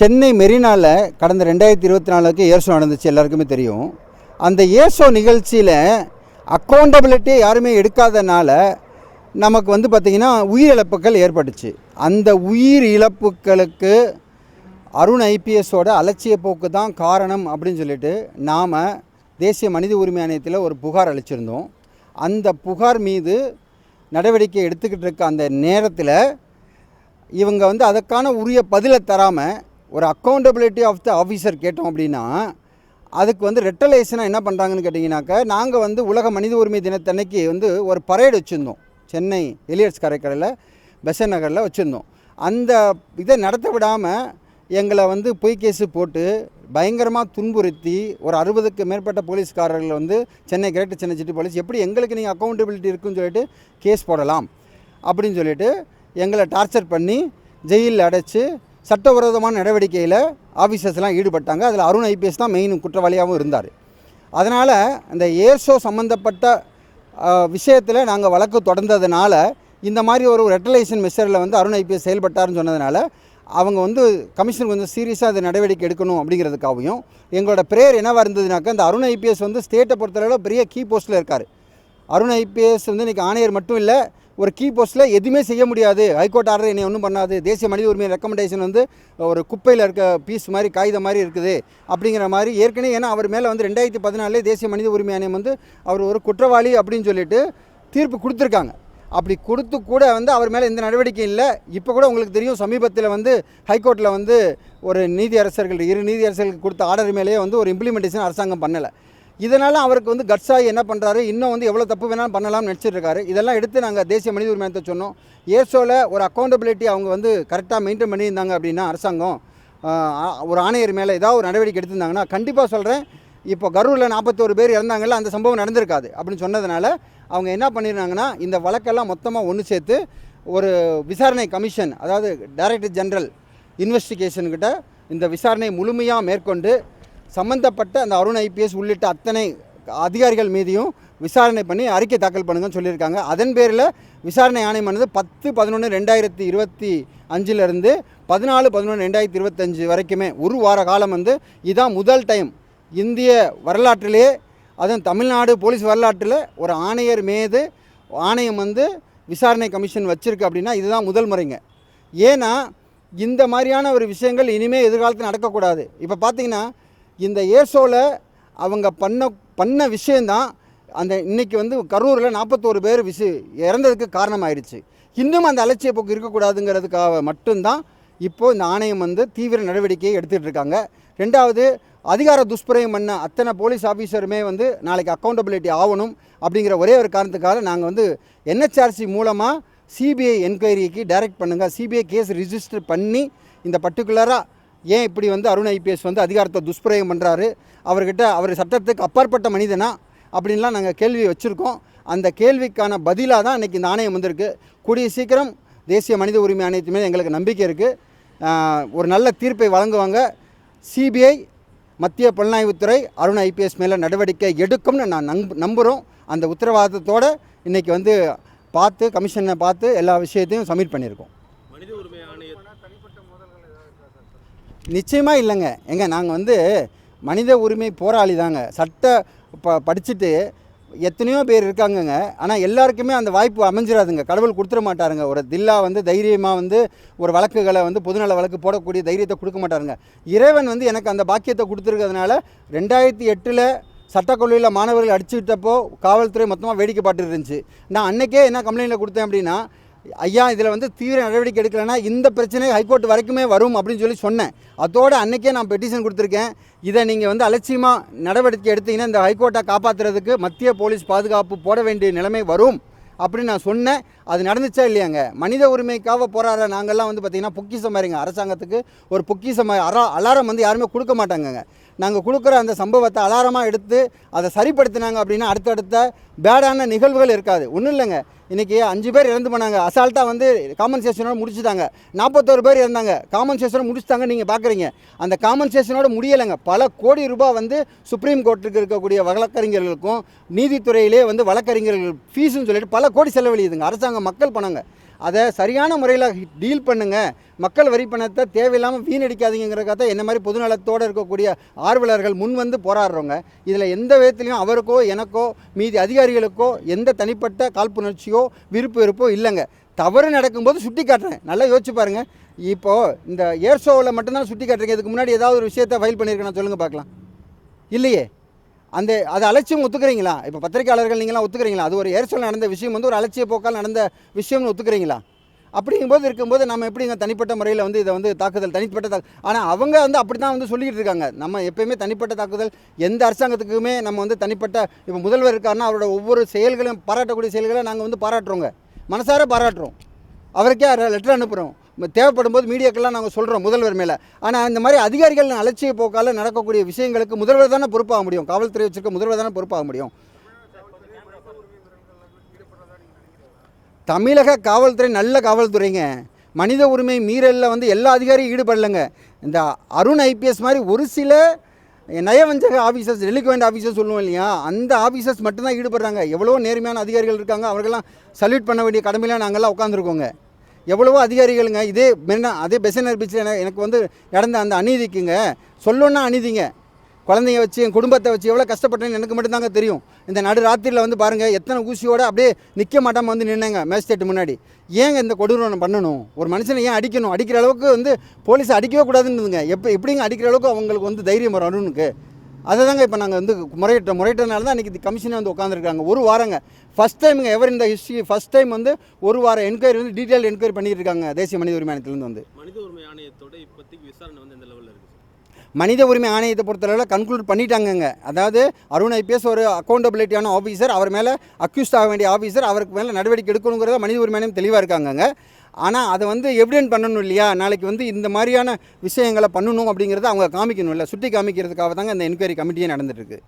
சென்னை மெரினாவில் கடந்த 2024 ஏர் ஷோ நடந்துச்சு, எல்லாருக்குமே தெரியும். அந்த ஏர் ஷோ நிகழ்ச்சியில் அக்கௌண்டபிலிட்டியை யாருமே எடுக்காதனால நமக்கு பார்த்திங்கன்னா உயிரிழப்புகள் ஏற்பட்டுச்சு. அந்த உயிர் இழப்புகளுக்கு அருண் ஐபிஎஸோட அலட்சிய போக்கு தான் காரணம் அப்படின்னு சொல்லிட்டு நாம் தேசிய மனித உரிமை ஆணையத்தில் ஒரு புகார் அளிச்சிருந்தோம். அந்த புகார் மீது நடவடிக்கை எடுத்துக்கிட்டு இருக்க அந்த நேரத்தில் இவங்க அதுக்கான உரிய பதிலை தராமல் ஒரு அக்கௌண்டபிலிட்டி ஆஃப் த ஆஃபீஸர் கேட்டோம் அப்படின்னா அதுக்கு ரெட்டலேஷனாக என்ன பண்ணுறாங்கன்னு கேட்டிங்கனாக்கா, நாங்கள் உலக மனித உரிமை தினத்தன்னைக்கு ஒரு பரேடு வச்சுருந்தோம். சென்னை எலியட்ஸ் கடற்கரையில் பெசன் நகரில் வச்சுருந்தோம். அந்த இதை நடத்த விடாமல் எங்களை பொய் கேஸு போட்டு பயங்கரமாக துன்புறுத்தி ஒரு 60க்கு மேற்பட்ட போலீஸ்காரர்கள் Chennai greater Chennai city police எப்படி எங்களுக்கு நீங்கள் அக்கௌண்டபிலிட்டி இருக்குன்னு சொல்லிட்டு கேஸ் போடலாம் அப்படின்னு சொல்லிட்டு எங்களை டார்ச்சர் பண்ணி ஜெயிலில் அடைச்சி சட்டவிரோதமான நடவடிக்கையில் ஆஃபீஸர்ஸ்லாம் ஈடுபட்டாங்க. அதில் அருண் ஐபிஎஸ் தான் மெயின் குற்றவாளியாகவும் இருந்தார். அதனால் அந்த ஏர் ஷோ சம்மந்தப்பட்ட விஷயத்தில் நாங்கள் வழக்கு தொடர்ந்ததுனால இந்த மாதிரி ஒரு ரெட்டலைசேஷன் மெஷரில் அருண் ஐபிஎஸ் செயல்பட்டார்னு சொன்னதுனால அவங்க கமிஷன் கொஞ்சம் சீரியஸாக அது நடவடிக்கை எடுக்கணும் அப்படிங்கிறதுக்காகவும் எங்களோட ப்ரேயர் என்னவாக இருந்ததுனாக்கா, இந்த அருண் ஐபிஎஸ் ஸ்டேட்டை பொறுத்தளவில் பெரிய கீ போஸ்ட்டில் இருக்கார். அருண் ஐபிஎஸ் இன்றைக்கி ஆணையர் மட்டும் இல்லை, ஒரு கீ போஸ்ட்டில் எதுவுமே செய்ய முடியாது. ஹைகோர்ட் ஆர்டர் என்னை ஒன்றும் பண்ணாது, தேசிய மனித உரிமை ரெக்கமெண்டேஷன் ஒரு குப்பையில் இருக்க பீஸ் மாதிரி காகிதம் மாதிரி இருக்குது அப்படிங்கிற மாதிரி ஏற்கனவே. ஏன்னா அவர் மேலே 2014 தேசிய மனித உரிமை ஆணையம் அவர் ஒரு குற்றவாளி அப்படின்னு சொல்லிட்டு தீர்ப்பு கொடுத்துருக்காங்க. அப்படி கொடுத்து கூட அவர் மேலே எந்த நடவடிக்கை இல்லை. இப்போ கூட உங்களுக்கு தெரியும், சமீபத்தில் ஹைகோர்ட்டில் ஒரு நீதியரசர்கள் 2 நீதியரசர்களுக்கு கொடுத்த ஆர்டர் மேலேயே ஒரு இம்ப்ளிமெண்டேஷன் அரசாங்கம் பண்ணலை. இதனால் அவருக்கு கட்ஸாகி என்ன பண்ணுறாரு, இன்னும் எவ்வளோ தப்பு வேணாலும் பண்ணலாம்னு நினச்சிட்ருக்காரு. இதெல்லாம் எடுத்து நாங்கள் தேசிய மனித உரிமையத்தை சொன்னோம். ஏர்ஷோவில் ஒரு அக்கௌண்டபிலிட்டி அவங்க கரெக்டாக மெயின்டைன் பண்ணியிருந்தாங்க அப்படின்னா அரசாங்கம் ஒரு ஆணையர் மேலே ஏதாவது ஒரு நடவடிக்கை எடுத்திருந்தாங்கன்னா, கண்டிப்பாக சொல்கிறேன், இப்போ கரூரில் 41 பேர் இறந்தாங்கல்ல, அந்த சம்பவம் நடந்திருக்காது அப்படின்னு சொன்னதுனால அவங்க என்ன பண்ணியிருந்தாங்கன்னா, இந்த வழக்கெல்லாம் மொத்தமாக ஒன்று சேர்த்து ஒரு விசாரணை கமிஷன், அதாவது டைரக்டர் ஜெனரல் இன்வெஸ்டிகேஷன்கிட்ட இந்த விசாரணை முழுமையாக மேற்கொண்டு சம்மந்தப்பட்ட அந்த அருண் ஐபிஎஸ் உள்ளிட்ட அத்தனை அதிகாரிகள் மீதியும் விசாரணை பண்ணி அறிக்கை தாக்கல் பண்ணுங்கன்னு சொல்லியிருக்காங்க. அதன் பேரில் விசாரணை ஆணையமானது 10/11/2025 14/11/2025 வரைக்குமே ஒரு வார காலம் இதான் முதல் டைம் இந்திய வரலாற்றிலே, அதுவும் தமிழ்நாடு போலீஸ் வரலாற்றில் ஒரு ஆணையர் மீது ஆணையம் விசாரணை கமிஷன் வச்சுருக்கு அப்படின்னா இதுதான் முதல் முறைங்க. ஏன்னா இந்த மாதிரியான ஒரு விஷயங்கள் இனிமேல் எதிர்காலத்தில் நடக்கக்கூடாது. இப்போ பார்த்திங்கன்னா இந்த ஏர்ஷோவில் அவங்க பண்ண விஷயந்தான் அந்த இன்றைக்கி கரூரில் 41 பேர் இறந்ததுக்கு காரணமாயிடுச்சு. இன்னும் அந்த அலட்சிய போக்கு இருக்கக்கூடாதுங்கிறதுக்காக மட்டும்தான் இப்போது இந்த ஆணையம் தீவிர நடவடிக்கையை எடுத்துகிட்டு இருக்காங்க. ரெண்டாவது, அதிகார துஷ்பிரயோகம் பண்ண அத்தனை போலீஸ் ஆஃபீஸருமே நாளைக்கு அக்கௌண்டபிலிட்டி ஆகணும் அப்படிங்கிற ஒரே ஒரு காரணத்துக்காக நாங்கள் என்ஹெச்ஆர்சி மூலமாக சிபிஐ என்கொயரிக்கு டைரக்ட் பண்ணுங்கள், சிபிஐ கேஸ் ரிஜிஸ்டர் பண்ணி இந்த பர்டிகுலராக ஏன் இப்படி அருண் ஐபிஎஸ் அதிகாரத்தை துஷ்பிரயோகம் பண்ணுறாரு, அவர் சட்டத்துக்கு அப்பாற்பட்ட மனிதனா அப்படின்லாம் நாங்கள் கேள்வி வச்சுருக்கோம். அந்த கேள்விக்கான பதிலாக தான் இன்றைக்கி இந்த ஆணையம் வந்திருக்கு. கூடிய சீக்கிரம் தேசிய மனித உரிமை ஆணையத்து மேலே எங்களுக்கு நம்பிக்கை இருக்குது. ஒரு நல்ல தீர்ப்பை வழங்குவாங்க. சிபிஐ, மத்திய புலனாய்வுத்துறை அருண் ஐபிஎஸ் மேலே நடவடிக்கை எடுக்கும்னு நான் நம்புகிறோம். அந்த உத்தரவாதத்தோடு இன்றைக்கி பார்த்து கமிஷனை பார்த்து எல்லா விஷயத்தையும் சப்மிட் பண்ணியிருக்கோம். மனித உரிமை ஆணைய நிச்சயமாக இல்லைங்க. நாங்கள் மனித உரிமை போராளி தாங்க. படிச்சுட்டு எத்தனையோ பேர் இருக்காங்கங்க. ஆனால் எல்லாருக்குமே அந்த வாய்ப்பு அமைஞ்சிடாதுங்க, கடவுள் கொடுத்துட மாட்டாருங்க. ஒரு தில்லா தைரியமாக ஒரு வழக்குகளை பொதுநல வழக்கு போடக்கூடிய தைரியத்தை கொடுக்க மாட்டாருங்க. இறைவன் எனக்கு அந்த பாக்கியத்தை கொடுத்துருக்கிறதுனால 2008 சட்டக்கல்லூரியில் மாணவர்கள் அடிச்சுக்கிட்டப்போ காவல்துறை மொத்தமாக வேடிக்கை பார்த்துட்டு இருந்துச்சு. நான் அன்றைக்கே என்ன கம்ப்ளைண்ட்டில் கொடுத்தேன் அப்படின்னா, ஐயா இதில் தீவிர நடவடிக்கை எடுக்கலைன்னா இந்த பிரச்சனை ஹைகோர்ட் வரைக்குமே வரும் அப்படின்னு சொன்னேன். அதோடு அன்றைக்கே நான் பெட்டிஷன் கொடுத்துருக்கேன். இதை நீங்கள் அலட்சியமாக நடவடிக்கை எடுத்தீங்கன்னா இந்த ஹைகோர்ட்டை காப்பாற்றுறதுக்கு மத்திய போலீஸ் பாதுகாப்பு போட வேண்டிய நிலைமை வரும் அப்படின்னு நான் சொன்னேன். அது நடந்துச்சா இல்லையாங்க? மனித உரிமைக்காக போராடுற நாங்கள்லாம் பார்த்திங்கன்னா பொக்கிஷம் மாதிரிங்க. அரசாங்கத்துக்கு ஒரு பொக்கிஷம் அலாரம் யாருமே கொடுக்க மாட்டாங்கங்க. நாங்கள் கொடுக்குற அந்த சம்பவத்தை அலாரமாக எடுத்து அதை சரிப்படுத்தினாங்க அப்படின்னா அடுத்தடுத்த பேடான நிகழ்வுகள் இருக்காது. ஒன்றும் இல்லைங்க, இன்றைக்கி 5 பேர் இறந்து போனாங்க, அசால்ட்டாக காம்பன்சேஷனோட முடிச்சுட்டாங்க. 41 பேர் இறந்தாங்க, காம்பன்சேஷனோட முடிச்சுட்டாங்க. நீங்கள் பார்க்குறீங்க அந்த காம்பன்சேஷனோட முடியலைங்க. பல கோடி ரூபாய் சுப்ரீம் கோர்ட்டுக்கு இருக்கக்கூடிய வழக்கறிஞர்களுக்கும் நீதித்துறையிலே வழக்கறிஞர்கள் ஃபீஸுன்னு சொல்லிட்டு பல கோடி செலவழியுதுங்க அரசாங்கம், மக்கள் பணங்க. அதை சரியான முறையில் டீல் பண்ணுங்கள், மக்கள் வரி பணத்தை தேவையில்லாமல் வீணடிக்காதீங்கிறக்காக என்ன மாதிரி பொதுநலத்தோடு இருக்கக்கூடிய ஆர்வலர்கள் முன் வந்து போராடுறவங்க. இதில் எந்த விதத்துலையும் அவருக்கோ எனக்கோ மீதி அதிகாரிகளுக்கோ எந்த தனிப்பட்ட காழ்ப்புணர்ச்சியோ வெறுப்போ இல்லைங்க. தவறு நடக்கும்போது சுட்டி காட்டுறேன். நல்லா யோசிச்சு பாருங்கள். இப்போது இந்த ஏர் ஷோவில் மட்டும்தான் சுட்டி காட்டுறீங்க. இதுக்கு முன்னாடி ஏதாவது ஒரு விஷயத்தை ஃபைல் பண்ணியிருக்கேன் சொல்லுங்கள் பார்க்கலாம். இல்லையே. அது அலட்சியம் ஒத்துக்கிறீங்களா? இப்போ பத்திரிகையாளர்கள் நீங்களாம் ஒத்துக்கிறீங்களா? அது ஒரு ஏர் ஷோவில் நடந்த விஷயம் வந்து ஒரு அலட்சிய போக்கால் நடந்த விஷயம்னு ஒத்துக்கிறீங்களா? அப்படிங்கும்போது இருக்கும்போது நம்ம எப்படிங்க தனிப்பட்ட முறையில் வந்து இதை வந்து தாக்குதல் தனிப்பட்ட ஆனால் அவங்க வந்து அப்படி தான் வந்து சொல்லிக்கிட்டு இருக்காங்க. நம்ம எப்போயுமே தனிப்பட்ட தாக்குதல் எந்த அரசாங்கத்துக்குமே நம்ம வந்து தனிப்பட்ட இப்போ முதல்வர் இருக்காருன்னா அவரோட ஒவ்வொரு செயல்களையும் பாராட்டக்கூடிய செயல்களை நாங்கள் வந்து பாராட்டுறோங்க, மனசார பாராட்டுறோம். அவருக்கே லெட்டர் அனுப்புகிறோம். தேவைப்படும் போது மீடியாக்கெல்லாம் நாங்கள் சொல்கிறோம் முதல்வர் மேலே. ஆனால் இந்த மாதிரி அதிகாரிகள் அலட்சிய போக்கால் நடக்கக்கூடிய விஷயங்களுக்கு முதல்வர் தானே பொறுப்பாக முடியும். காவல்துறை வச்சுருக்க முதல்வர் தானே பொறுப்பாக முடியும். தமிழக காவல்துறை நல்ல காவல்துறைங்க. மனித உரிமை மீறலில் வந்து எல்லா அதிகாரியும் ஈடுபடலைங்க. இந்த அருண் ஐபிஎஸ் மாதிரி ஒரு சில நயவஞ்சக ஆஃபீஸர்ஸ், டெலிக்வெண்ட் ஆஃபீஸர்ஸ் சொல்லுவோம் இல்லையா, அந்த ஆஃபீஸர்ஸ் மட்டும்தான் ஈடுபடுறாங்க. எவ்வளோ நேர்மையான அதிகாரிகள் இருக்காங்க, அவர்களெல்லாம் சல்யூட் பண்ண வேண்டிய கடமையில் நாங்கள்லாம் உட்காந்துருக்கோங்க. எவ்வளவோ அதிகாரிகளுங்க அதே பெசனர் பீச்சில் எனக்கு வந்து நடந்த அந்த அநீதிக்குங்க சொல்லணுன்னா அநீதிங்க. குழந்தைங்க வச்சு என் குடும்பத்தை வச்சு எவ்வளோ கஷ்டப்பட்டேன்னு எனக்கு மட்டும்தாங்க தெரியும். இந்த நடு ராத்திரியில் வந்து பாருங்கள் எத்தனை ஊசியோடு அப்படியே நிற்க மாட்டாமல் வந்து நின்னேங்க மேஜிஸ்ட்ரேட் முன்னாடி. ஏங்க இந்த கொடூரம் பண்ணணும்? ஒரு மனுஷனை ஏன் அடிக்கணும்? அடிக்கிற அளவுக்கு வந்து போலீஸ் அடிக்கவே கூடாதுன்னுதுங்க. எப்படிங்க அடிக்கிற அளவுக்கு அவங்களுக்கு வந்து தைரியம் வரும் அருணுக்கு? அதை தாங்க இப்போ நாங்கள் வந்து முறையிட்டனால தான் இன்றைக்கி கமிஷனே வந்து உட்காந்துருக்காங்க. ஒரு வாரங்க ஃபஸ்ட் டைமுங்க எவர் இந்த ஹிஸ்ட்ரி ஃபஸ்ட் டைம் வந்து ஒரு வாரம் என்கொயரி வந்து டீட்டெயில் என்கொயரி பண்ணிட்டு இருக்காங்க தேசிய மனித உரிமை ஆணையத்திலேருந்து வந்து. மனித உரிமை ஆணையத்தோட இப்போதைக்கு விசாரணை வந்து எந்த லெவலில் இருக்குது? மனித உரிமை ஆணையத்தை பொறுத்தளவில் கன்க்ளூட் பண்ணிட்டாங்கங்க. அதாவது அருண் ஐபிஎஸ் ஒரு அக்கௌண்டபிலிட்டியான ஆஃபீஸர், அவர் மேலே அக்யூஸ்ட் ஆக வேண்டிய ஆஃபீஸர், அவருக்கு மேலே நடவடிக்கை எடுக்கணுங்கிறத மனித உரிமை ஆணையம் தெளிவாக இருக்காங்கங்க. ஆனால் அதை வந்து எவிடென்ட் பண்ணணும் இல்லையா? நாளைக்கு வந்து இந்த மாதிரியான விஷயங்களை பண்ணணும் அப்படிங்கிறத அவங்க காமிக்கணும் இல்லை, சுட்டி காமிக்கிறதுக்காக தாங்க இந்த என்கொயரி கமிட்டியே நடந்துகிட்ருக்கு.